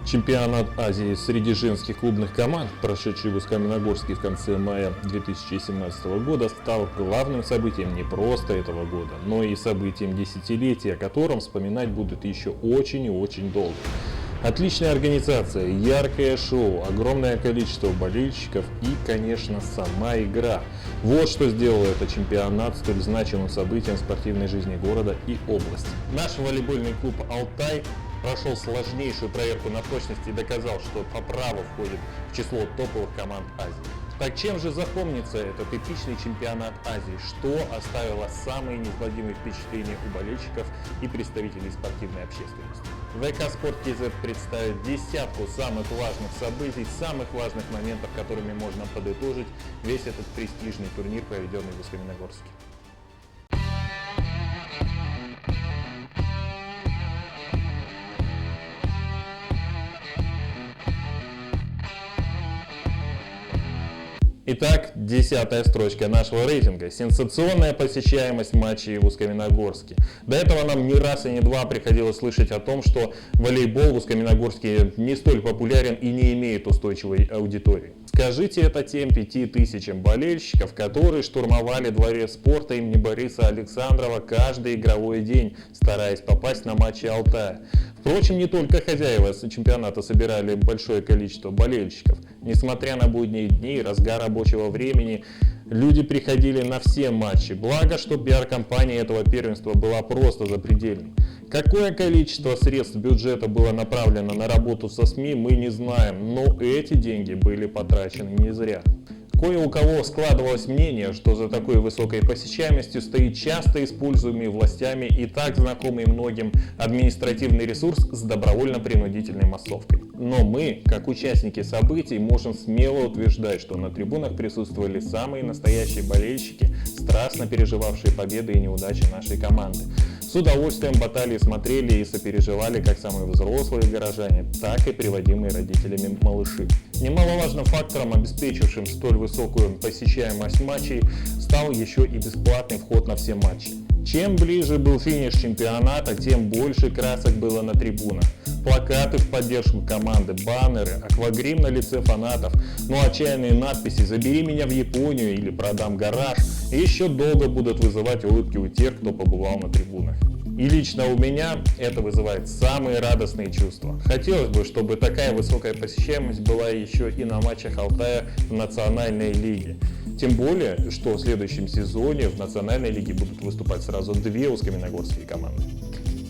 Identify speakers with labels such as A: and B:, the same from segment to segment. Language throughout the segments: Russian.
A: Чемпионат Азии среди женских клубных команд, прошедший в Усть-Каменогорске в конце мая 2017 года, стал главным событием не просто этого года, но и событием десятилетия, о котором вспоминать будут еще очень и очень долго. Отличная организация, яркое шоу, огромное количество болельщиков и, конечно, сама игра. Вот что сделало этот чемпионат столь значимым событием в спортивной жизни города и области. Наш волейбольный клуб «Алтай» прошел сложнейшую проверку на прочность и доказал, что по праву входит в число топовых команд Азии. Так чем же запомнится этот эпичный чемпионат Азии? Что оставило самые неизгладимые впечатления у болельщиков и представителей спортивной общественности? ВК Спорт КЗ представит десятку самых важных событий, самых важных моментов, которыми можно подытожить весь этот престижный турнир, проведенный в Усть-Каменогорске. Итак, 10-я строчка нашего рейтинга. Сенсационная посещаемость матчей в Усть-Каменогорске. До этого нам не раз и не два приходилось слышать о том, что волейбол в Усть-Каменогорске не столь популярен и не имеет устойчивой аудитории. Скажите это тем 5000 болельщиков, которые штурмовали дворец спорта имени Бориса Александрова каждый игровой день, стараясь попасть на матчи Алтая. Впрочем, не только хозяева чемпионата собирали большое количество болельщиков. Несмотря на будние дни и разгар рабочего времени, люди приходили на все матчи. Благо, что пиар-компания этого первенства была просто запредельной. Какое количество средств бюджета было направлено на работу со СМИ, мы не знаем, но эти деньги были потрачены не зря. Кое у кого складывалось мнение, что за такой высокой посещаемостью стоит часто используемый властями и так знакомый многим административный ресурс с добровольно-принудительной массовкой. Но мы, как участники событий, можем смело утверждать, что на трибунах присутствовали самые настоящие болельщики, страстно переживавшие победы и неудачи нашей команды. С удовольствием баталии смотрели и сопереживали как самые взрослые горожане, так и приводимые родителями малыши. Немаловажным фактором, обеспечившим столь высокую посещаемость матчей, стал еще и бесплатный вход на все матчи. Чем ближе был финиш чемпионата, тем больше красок было на трибунах. Плакаты в поддержку команды, баннеры, аквагрим на лице фанатов, но отчаянные надписи «Забери меня в Японию» или «Продам гараж» еще долго будут вызывать улыбки у тех, кто побывал на трибунах. И лично у меня это вызывает самые радостные чувства. Хотелось бы, чтобы такая высокая посещаемость была еще и на матчах Алтая в национальной лиге. Тем более, что в следующем сезоне в национальной лиге будут выступать сразу две усть-каменогорские команды.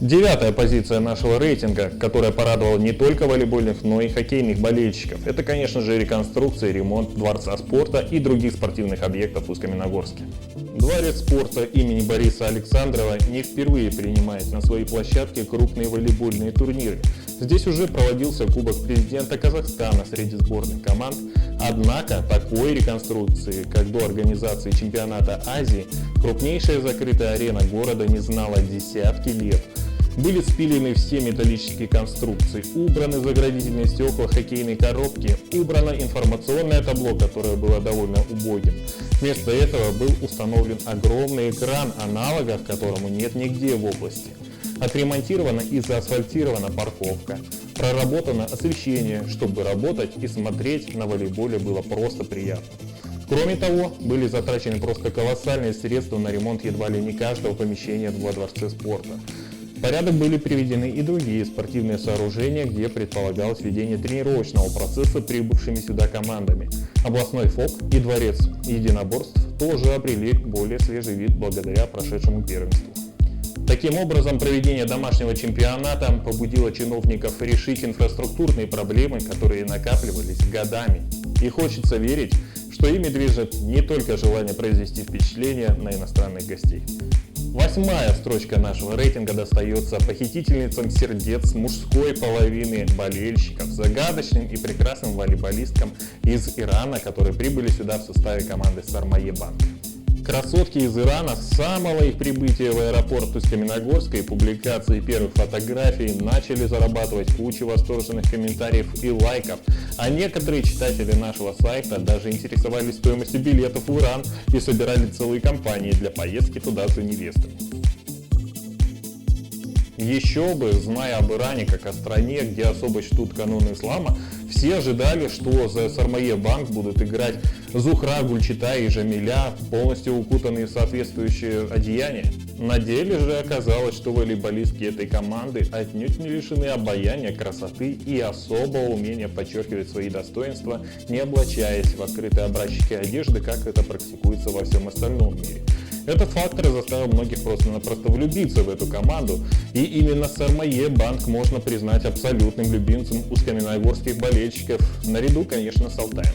A: 9-я позиция нашего рейтинга, которая порадовала не только волейбольных, но и хоккейных болельщиков. Это, конечно же, реконструкция и ремонт Дворца спорта и других спортивных объектов в Усть-Каменогорске. Дворец спорта имени Бориса Александрова не впервые принимает на своей площадке крупные волейбольные турниры. Здесь уже проводился Кубок президента Казахстана среди сборных команд. Однако такой реконструкции, как до организации чемпионата Азии, крупнейшая закрытая арена города не знала десятки лет. Были спилены все металлические конструкции, убраны заградительные стекла хоккейной коробки, убрано информационное табло, которое было довольно убогим. Вместо этого был установлен огромный экран, аналогов которому нет нигде в области. Отремонтирована и заасфальтирована парковка. Проработано освещение, чтобы работать и смотреть на волейболе было просто приятно. Кроме того, были затрачены просто колоссальные средства на ремонт едва ли не каждого помещения во Дворце спорта. В порядок были приведены и другие спортивные сооружения, где предполагалось ведение тренировочного процесса прибывшими сюда командами. Областной ФОК и Дворец единоборств тоже обрели более свежий вид благодаря прошедшему первенству. Таким образом, проведение домашнего чемпионата побудило чиновников решить инфраструктурные проблемы, которые накапливались годами. И хочется верить, что ими движет не только желание произвести впечатление на иностранных гостей. 8-я строчка нашего рейтинга достается похитительницам сердец мужской половины болельщиков, загадочным и прекрасным волейболисткам из Ирана, которые прибыли сюда в составе команды Сармае Банк. Красотки из Ирана с самого их прибытия в аэропорт Усть-Каменогорска и публикации первых фотографий начали зарабатывать кучу восторженных комментариев и лайков, а некоторые читатели нашего сайта даже интересовались стоимостью билетов в Иран и собирали целые компании для поездки туда за невестами. Еще бы, зная об Иране как о стране, где особо чтут каноны ислама, все ожидали, что за Сармае Банк будут играть Зухра, Гульчатай и Жамиля, полностью укутанные в соответствующие одеяния. На деле же оказалось, что волейболистки этой команды отнюдь не лишены обаяния, красоты и особого умения подчеркивать свои достоинства, не облачаясь в открытые образчики одежды, как это практикуется во всем остальном мире. Этот фактор заставил многих просто-напросто влюбиться в эту команду, и именно Сармае Банк можно признать абсолютным любимцем усть-каменогорских болельщиков, наряду, конечно, с Алтаем.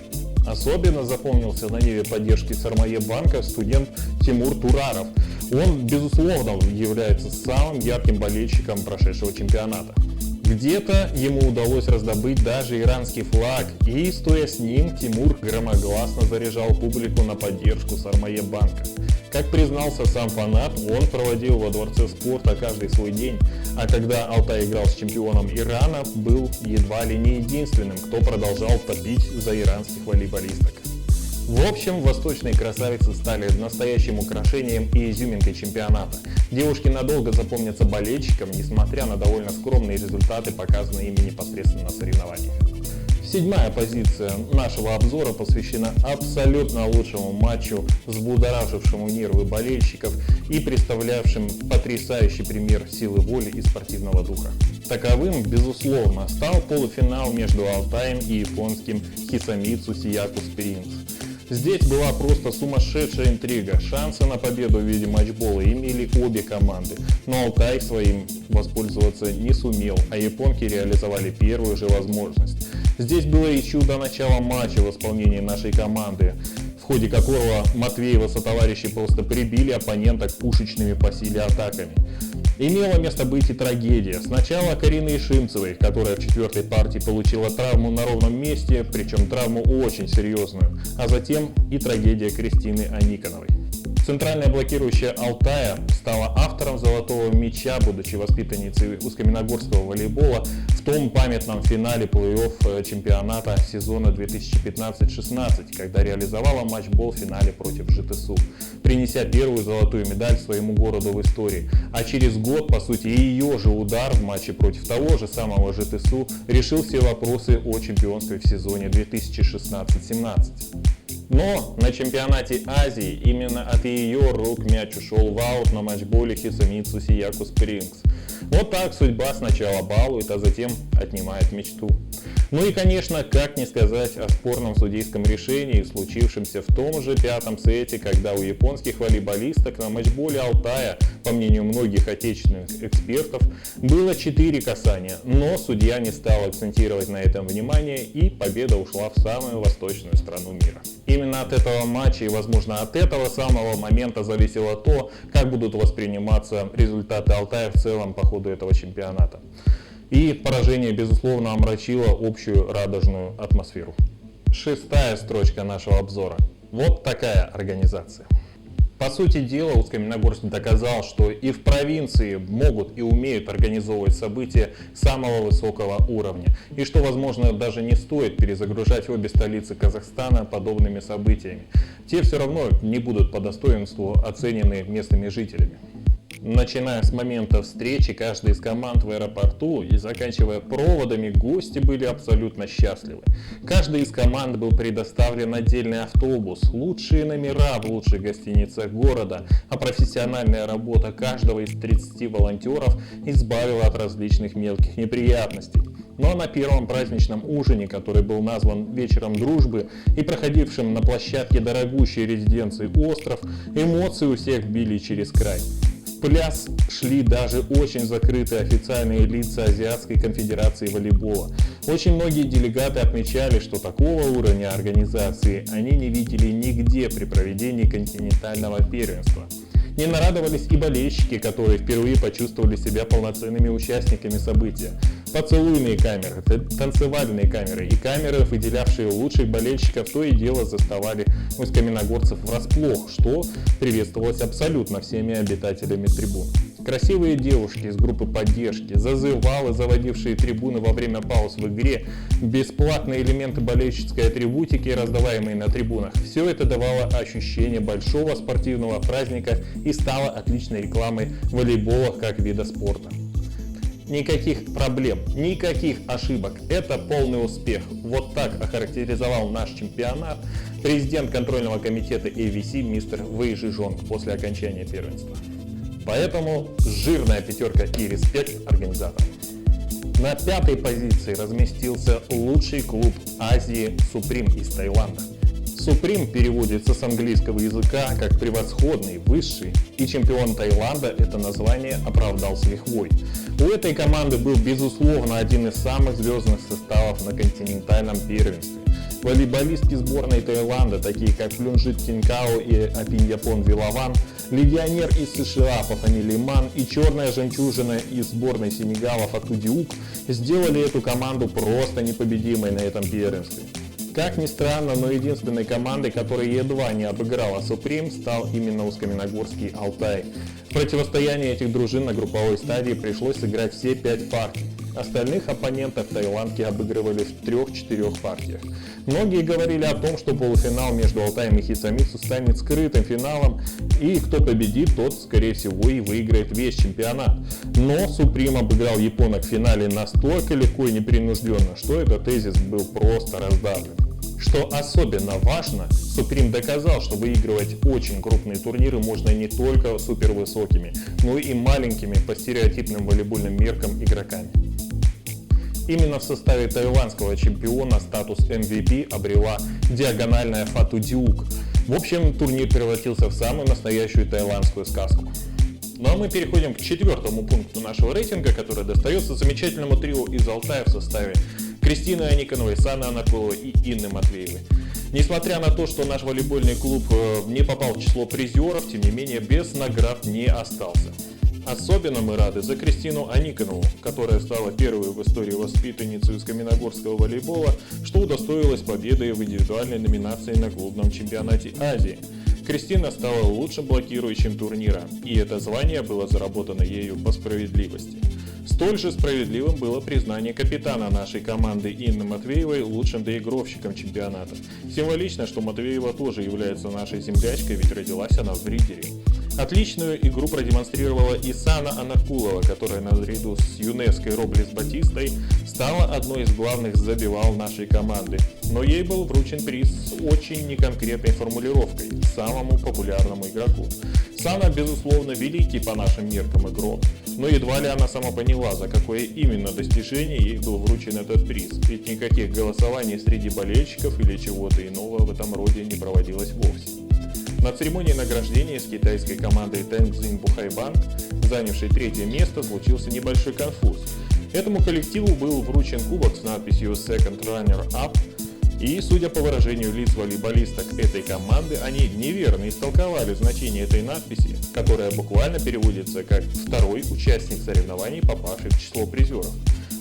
A: Особенно запомнился на ниве поддержки Сармае Банка студент Тимур Тураров. Он, безусловно, является самым ярким болельщиком прошедшего чемпионата. Где-то ему удалось раздобыть даже иранский флаг, и, стоя с ним, Тимур громогласно заряжал публику на поддержку Сармае Банка. Как признался сам фанат, он проводил во Дворце спорта каждый свой день, а когда Алтай играл с чемпионом Ирана, был едва ли не единственным, кто продолжал топить за иранских волейболисток. В общем, восточные красавицы стали настоящим украшением и изюминкой чемпионата. Девушки надолго запомнятся болельщикам, несмотря на довольно скромные результаты, показанные ими непосредственно на соревнованиях. Седьмая позиция нашего обзора посвящена абсолютно лучшему матчу, взбудоражившему нервы болельщиков и представлявшим потрясающий пример силы воли и спортивного духа. Таковым, безусловно, стал полуфинал между Алтаем и японским Хисамицу Сияку Спрингс. Здесь была просто сумасшедшая интрига. Шансы на победу в виде матчбола имели обе команды, но Алтай своим воспользоваться не сумел, а японки реализовали первую же возможность. Здесь было и чудо начала матча в исполнении нашей команды, в ходе которого Матвеева сотоварищи просто прибили оппонента пушечными по силе атаками. Имела место быть и трагедия. Сначала Карины Ишимцевой, которая в четвертой партии получила травму на ровном месте, причем травму очень серьезную, а затем и трагедия Кристины Аниконовой. Центральная блокирующая Алтая стала автором золотого мяча, будучи воспитанницей усть-каменогорского волейбола в том памятном финале плей-офф чемпионата сезона 2015-16, когда реализовала матчбол в финале против ЖТСУ, принеся первую золотую медаль своему городу в истории. А через год, по сути, и ее же удар в матче против того же самого ЖТСУ решил все вопросы о чемпионстве в сезоне 2016-17. Но на чемпионате Азии именно от ее рук мяч ушел в аут на матчболе Хисамицу Сияку Спрингс. Вот так судьба сначала балует, а затем отнимает мечту. Ну и, конечно, как не сказать о спорном судейском решении, случившемся в том же пятом сете, когда у японских волейболисток на матчболе Алтая, по мнению многих отечественных экспертов, было 4 касания, но судья не стал акцентировать на этом внимание, и победа ушла в самую восточную страну мира. Именно от этого матча и, возможно, от этого самого момента зависело то, как будут восприниматься результаты Алтая в целом по ходу этого чемпионата. И поражение, безусловно, омрачило общую радужную атмосферу. Шестая строчка нашего обзора. Вот такая организация. По сути дела, Усть-Каменогорск доказал, что и в провинции могут и умеют организовывать события самого высокого уровня, и что, возможно, даже не стоит перезагружать обе столицы Казахстана подобными событиями. Те все равно не будут по достоинству оценены местными жителями. Начиная с момента встречи каждой из команд в аэропорту и заканчивая проводами, гости были абсолютно счастливы. Каждой из команд был предоставлен отдельный автобус, лучшие номера в лучших гостиницах города, а профессиональная работа каждого из 30 волонтеров избавила от различных мелких неприятностей. Но на первом праздничном ужине, который был назван «Вечером дружбы» и проходившем на площадке дорогущей резиденции «Остров», эмоции у всех били через край. В пляс шли даже очень закрытые официальные лица Азиатской конфедерации волейбола. Очень многие делегаты отмечали, что такого уровня организации они не видели нигде при проведении континентального первенства. Не нарадовались и болельщики, которые впервые почувствовали себя полноценными участниками события. Поцелуйные камеры, танцевальные камеры и камеры, выделявшие лучших болельщиков, то и дело заставали усть-каменогорцев врасплох, что приветствовалось абсолютно всеми обитателями трибун. Красивые девушки из группы поддержки, зазывалы, заводившие трибуны во время пауз в игре, бесплатные элементы болельщицкой атрибутики, раздаваемые на трибунах – все это давало ощущение большого спортивного праздника и стало отличной рекламой волейбола как вида спорта. Никаких проблем, никаких ошибок. Это полный успех. Вот так охарактеризовал наш чемпионат президент контрольного комитета AVC мистер Вэй Жижонг после окончания первенства. Поэтому жирная пятерка и респект организаторам. На пятой позиции разместился лучший клуб Азии Supreme из Таиланда. Supreme переводится с английского языка как «превосходный», «высший», и чемпион Таиланда это название оправдал с лихвой. У этой команды был безусловно один из самых звездных составов на континентальном первенстве. Волейболистки сборной Таиланда, такие как Плюнжит Тинкао и Апиньяпон Вилаван, легионер из США по фамилии Ман и черная жемчужина из сборной Сенегала Фату Диук сделали эту команду просто непобедимой на этом первенстве. Как ни странно, но единственной командой, которая едва не обыграла Supreme, стал именно Усть-Каменогорский Алтай. В противостоянии этих дружин на групповой стадии пришлось сыграть все 5 партий. Остальных оппонентов таиландки обыгрывали в 3-4 партиях. Многие говорили о том, что полуфинал между Алтаем и Хисамицу станет скрытым финалом, и кто победит, тот, скорее всего, и выиграет весь чемпионат. Но Supreme обыграл японок в финале настолько легко и непринужденно, что этот тезис был просто раздавлен. Что особенно важно, Supreme доказал, что выигрывать очень крупные турниры можно не только супервысокими, но и маленькими по стереотипным волейбольным меркам игроками. Именно в составе таиландского чемпиона статус MVP обрела диагональная Фату Диук. В общем, турнир превратился в самую настоящую таиландскую сказку. Ну а мы переходим к 4-му пункту нашего рейтинга, который достается замечательному трио из Алтая в составе Кристины Аникиновой, Саны Анакуловой и Инны Матвеевой. Несмотря на то, что наш волейбольный клуб не попал в число призеров, тем не менее без наград не остался. Особенно мы рады за Кристину Аникинову, которая стала первой в истории воспитанницей усть-каменогорского волейбола, что удостоилась победы в индивидуальной номинации на клубном чемпионате Азии. Кристина стала лучшим блокирующим турнира, и это звание было заработано ею по справедливости. Столь же справедливым было признание капитана нашей команды Инны Матвеевой лучшим доигровщиком чемпионата. Символично, что Матвеева тоже является нашей землячкой, ведь родилась она в Ридере. Отличную игру продемонстрировала и Сана Анакулова, которая наряду с Юнеской Роблес Батистой стала одной из главных забивал нашей команды. Но ей был вручен приз с очень неконкретной формулировкой – самому популярному игроку. Сана, безусловно, великий по нашим меркам игрок, но едва ли она сама поняла, за какое именно достижение ей был вручен этот приз, ведь никаких голосований среди болельщиков или чего-то иного в этом роде не проводилось вовсе. На церемонии награждения с китайской командой Тэнцзин Бухайбанк, занявшей 3-е место, случился небольшой конфуз. Этому коллективу был вручен кубок с надписью Second Runner Up, и, судя по выражению лиц волейболисток этой команды, они неверно истолковали значение этой надписи, которая буквально переводится как «второй участник соревнований, попавший в число призеров».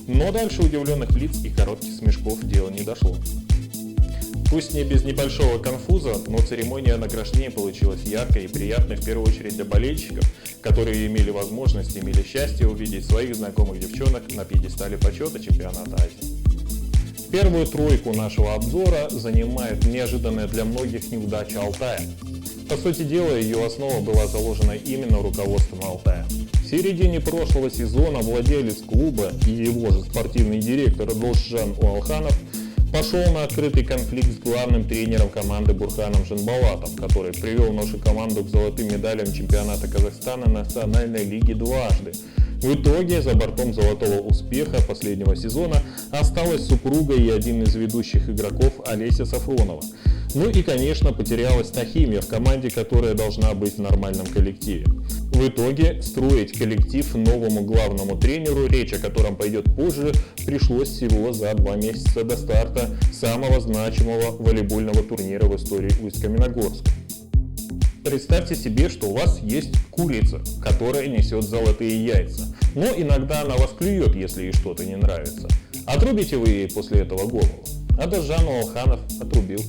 A: Но дальше удивленных лиц и коротких смешков дело не дошло. Пусть не без небольшого конфуза, но церемония награждения получилась яркой и приятной в первую очередь для болельщиков, которые имели возможность, имели счастье увидеть своих знакомых девчонок на пьедестале почета чемпионата Азии. Первую тройку нашего обзора занимает неожиданная для многих неудача Алтая. По сути дела, ее основа была заложена именно руководством Алтая. В середине прошлого сезона владелец клуба и его же спортивный директор Должжан Уалханов пошел на открытый конфликт с главным тренером команды Бурханом Жанболатом, который привел нашу команду к золотым медалям чемпионата Казахстана Национальной лиги дважды. В итоге за бортом золотого успеха последнего сезона осталась супруга и один из ведущих игроков Олеся Сафронова. Ну и, конечно, потерялась та химия в команде, которая должна быть в нормальном коллективе. В итоге строить коллектив новому главному тренеру, речь о котором пойдет позже, пришлось всего за 2 месяца до старта самого значимого волейбольного турнира в истории Усть-Каменогорска. Представьте себе, что у вас есть курица, которая несет золотые яйца, но иногда она вас клюет, если ей что-то не нравится. Отрубите вы ей после этого голову? А Должжан Уалханов отрубил.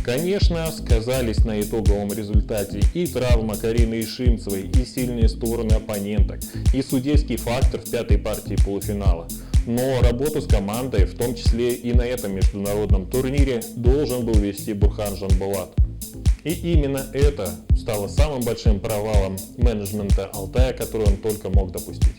A: Конечно, сказались на итоговом результате и травма Карины Ишимцевой, и сильные стороны оппоненток, и судейский фактор в 5-й партии полуфинала. Но работу с командой, в том числе и на этом международном турнире, должен был вести Бурхан Жанболат. И именно это стало самым большим провалом менеджмента Алтая, который он только мог допустить.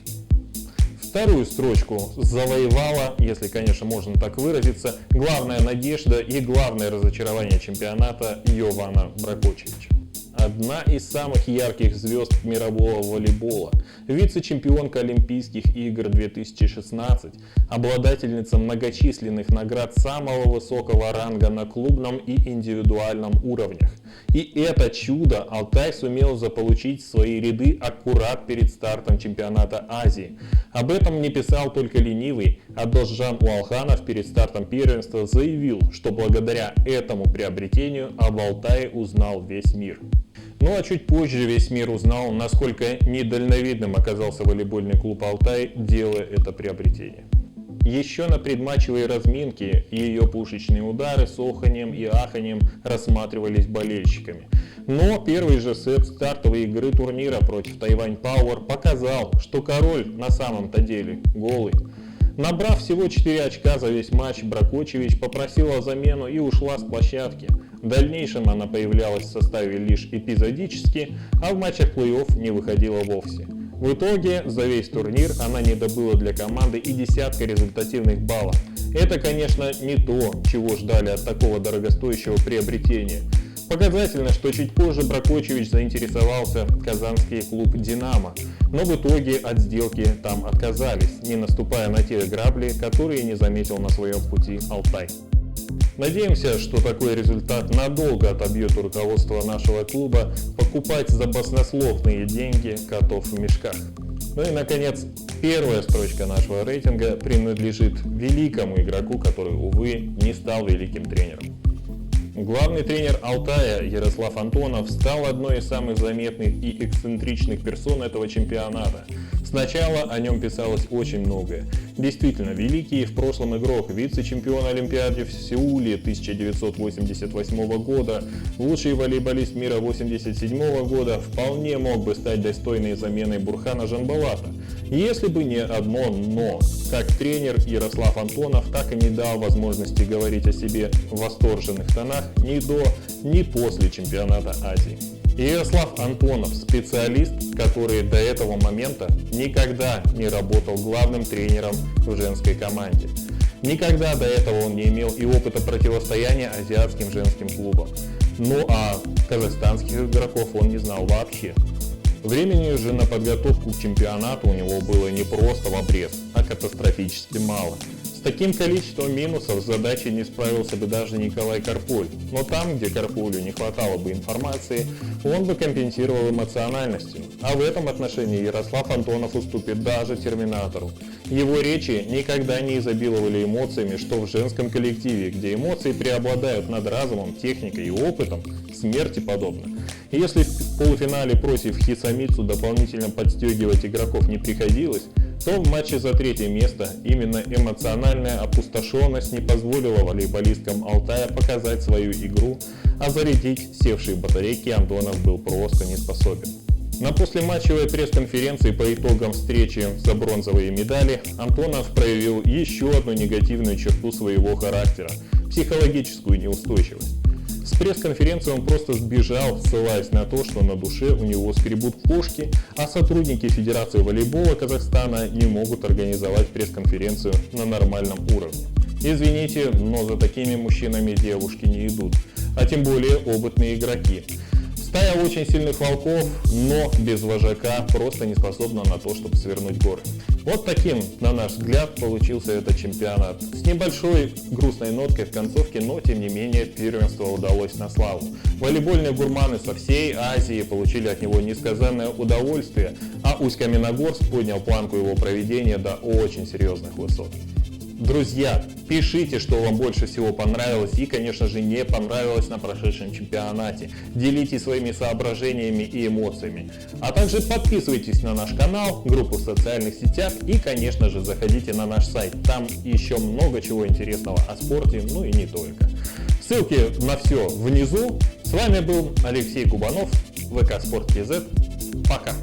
A: В Вторую строчку завоевала, если, конечно, можно так выразиться, главная надежда и главное разочарование чемпионата Йована Бракочевича. Одна из самых ярких звезд мирового волейбола, вице-чемпионка Олимпийских игр 2016, обладательница многочисленных наград самого высокого ранга на клубном и индивидуальном уровнях. И это чудо Алтай сумел заполучить в свои ряды аккурат перед стартом чемпионата Азии. Об этом не писал только ленивый, а Досжан Уалханов перед стартом первенства заявил, что благодаря этому приобретению об Алтае узнал весь мир. Ну а чуть позже весь мир узнал, насколько недальновидным оказался волейбольный клуб «Алтай», делая это приобретение. Еще на предматчевой разминке ее пушечные удары с оханьем и аханьем рассматривались болельщиками. Но первый же сет стартовой игры турнира против Тайвань Пауэр показал, что король на самом-то деле голый. Набрав всего 4 очка за весь матч, Бракочевич попросила замену и ушла с площадки. В дальнейшем она появлялась в составе лишь эпизодически, а в матчах плей-офф не выходила вовсе. В итоге за весь турнир она не добыла для команды и десятка результативных баллов. Это, конечно, не то, чего ждали от такого дорогостоящего приобретения. Показательно, что чуть позже Бракочевич заинтересовался казанский клуб «Динамо», но в итоге от сделки там отказались, не наступая на те грабли, которые не заметил на своем пути Алтай. Надеемся, что такой результат надолго отобьет у руководства нашего клуба покупать за баснословные деньги котов в мешках. Ну и наконец, первая строчка нашего рейтинга принадлежит великому игроку, который, увы, не стал великим тренером. Главный тренер Алтая Ярослав Антонов стал одной из самых заметных и эксцентричных персон этого чемпионата. Сначала о нем писалось очень многое. Действительно, великий в прошлом игрок, вице-чемпион Олимпиады в Сеуле 1988 года, лучший волейболист мира 1987 года вполне мог бы стать достойной заменой Бурхана Жанболата, если бы не одно «но». Как тренер Ярослав Антонов так и не дал возможности говорить о себе в восторженных тонах ни до, ни после чемпионата Азии. Ярослав Антонов – специалист, который до этого момента никогда не работал главным тренером в женской команде. Никогда до этого он не имел и опыта противостояния азиатским женским клубам. Ну а казахстанских игроков он не знал вообще. Времени же на подготовку к чемпионату у него было не просто в обрез, а катастрофически мало. С таким количеством минусов с задачей не справился бы даже Николай Карполь. Но там, где Карполю не хватало бы информации, он бы компенсировал эмоциональностью. А в этом отношении Ярослав Антонов уступит даже Терминатору. Его речи никогда не изобиловали эмоциями, что в женском коллективе, где эмоции преобладают над разумом, техникой и опытом, смерти подобно. И если в полуфинале против Хисамицу дополнительно подстегивать игроков не приходилось, то в матче за третье место именно эмоциональная опустошенность не позволила волейболисткам Алтая показать свою игру, а зарядить севшие батарейки Антонов был просто не способен. На послематчевой пресс-конференции по итогам встречи за бронзовые медали Антонов проявил еще одну негативную черту своего характера – психологическую неустойчивость. С пресс-конференции он просто сбежал, ссылаясь на то, что на душе у него скребут кошки, а сотрудники Федерации волейбола Казахстана не могут организовать пресс-конференцию на нормальном уровне. Извините, но за такими мужчинами девушки не идут, а тем более опытные игроки. Стая очень сильных волков, но без вожака просто не способна на то, чтобы свернуть горы. Вот таким, на наш взгляд, получился этот чемпионат. С небольшой грустной ноткой в концовке, но тем не менее первенство удалось на славу. Волейбольные гурманы со всей Азии получили от него несказанное удовольствие, а Усть-Каменогорск поднял планку его проведения до очень серьезных высот. Друзья, пишите, что вам больше всего понравилось и, конечно же, не понравилось на прошедшем чемпионате. Делитесь своими соображениями и эмоциями. А также подписывайтесь на наш канал, группу в социальных сетях и, конечно же, заходите на наш сайт. Там еще много чего интересного о спорте, ну и не только. Ссылки на все внизу. С вами был Алексей Кубанов, ВК Спорт КЗ. Пока!